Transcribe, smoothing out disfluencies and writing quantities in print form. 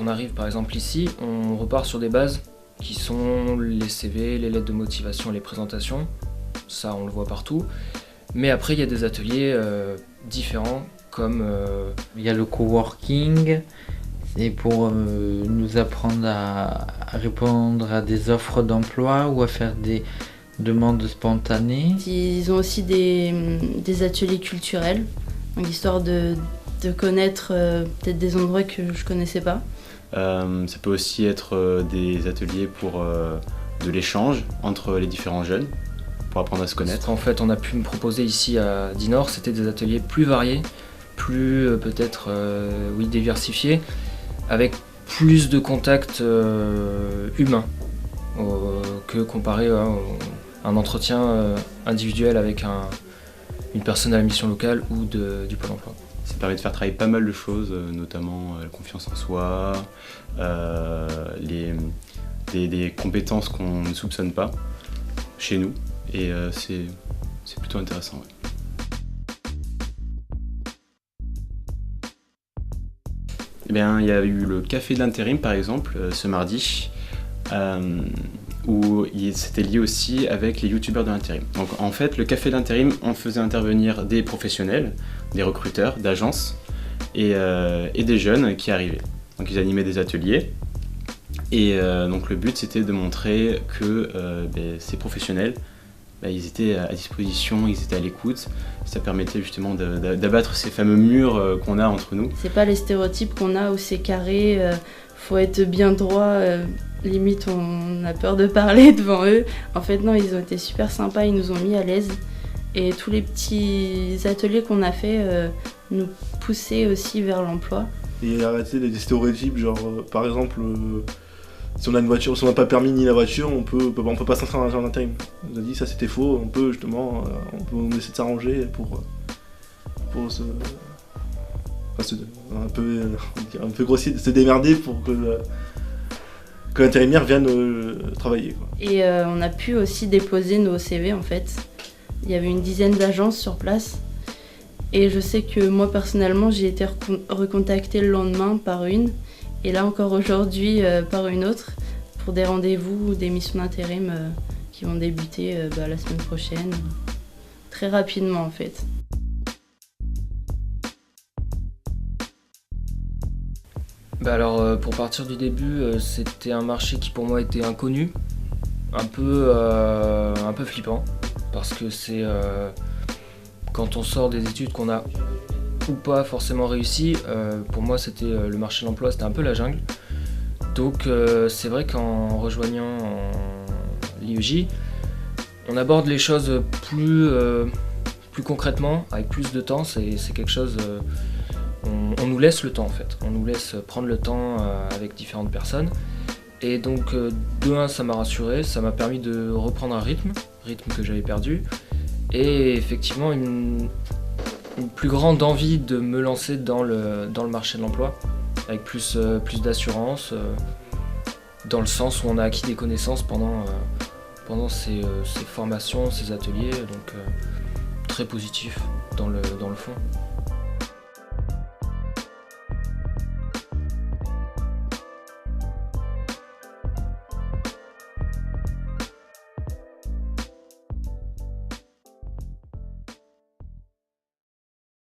on arrive par exemple ici, on repart sur des bases qui sont les CV, les lettres de motivation, les présentations. Ça, on le voit partout. Mais après, il y a des ateliers différents comme... Il y a le coworking, c'est pour nous apprendre à répondre à des offres d'emploi ou à faire des demandes spontanées. Ils ont aussi des ateliers culturels, donc histoire de connaître peut-être des endroits que je connaissais pas. Ça peut aussi être des ateliers pour de l'échange entre les différents jeunes, pour apprendre à se connaître. En fait, on a pu me proposer ici à Dinor, c'était des ateliers plus variés, plus peut-être diversifiés, avec plus de contacts humains que comparé à un entretien individuel avec une personne à la mission locale ou du Pôle emploi. Ça permet de faire travailler pas mal de choses, notamment la confiance en soi, des compétences qu'on ne soupçonne pas chez nous, et c'est plutôt intéressant. Ouais. Eh bien, il y a eu le café d'intérim par exemple ce mardi, où c'était lié aussi avec les youtubeurs de l'intérim. Donc en fait, le café d'intérim, on faisait intervenir des professionnels, des recruteurs, d'agences et des jeunes qui arrivaient. Donc ils animaient des ateliers et donc le but c'était de montrer que ces professionnels, ils étaient à disposition, ils étaient à l'écoute. Ça permettait justement d'abattre ces fameux murs qu'on a entre nous. C'est pas les stéréotypes qu'on a où c'est carré, faut être bien droit, limite on a peur de parler devant eux. En fait non, ils ont été super sympas, ils nous ont mis à l'aise. Et tous les petits ateliers qu'on a fait nous poussaient aussi vers l'emploi. Et arrêter les stéréotypes, genre par exemple, si on a une voiture, si on n'a pas permis ni la voiture, on peut pas s'inscrire en intérim. On nous a dit ça c'était faux, on peut justement, on essaie de s'arranger pour un peu grossier, de se démerder pour que l'intérimaire vienne travailler. Quoi. Et on a pu aussi déposer nos CV en fait. Il y avait une dizaine d'agences sur place. Et je sais que moi personnellement j'ai été recontactée le lendemain par une. Et là encore aujourd'hui par une autre pour des rendez-vous ou des missions d'intérim qui vont débuter la semaine prochaine. Très rapidement en fait. Alors pour partir du début, c'était un marché qui pour moi était inconnu, un peu flippant, parce que c'est quand on sort des études qu'on a ou pas forcément réussi, pour moi c'était le marché de l'emploi, c'était un peu la jungle. Donc c'est vrai qu'en rejoignant l'IEJ, on aborde les choses plus concrètement, avec plus de temps, c'est quelque chose... On nous laisse le temps en fait, on nous laisse prendre le temps avec différentes personnes. Et donc de un, ça m'a rassuré, ça m'a permis de reprendre un rythme que j'avais perdu. Et effectivement une plus grande envie de me lancer dans le marché de l'emploi, avec plus d'assurance, dans le sens où on a acquis des connaissances pendant ces formations, ces ateliers, donc très positif dans le fond.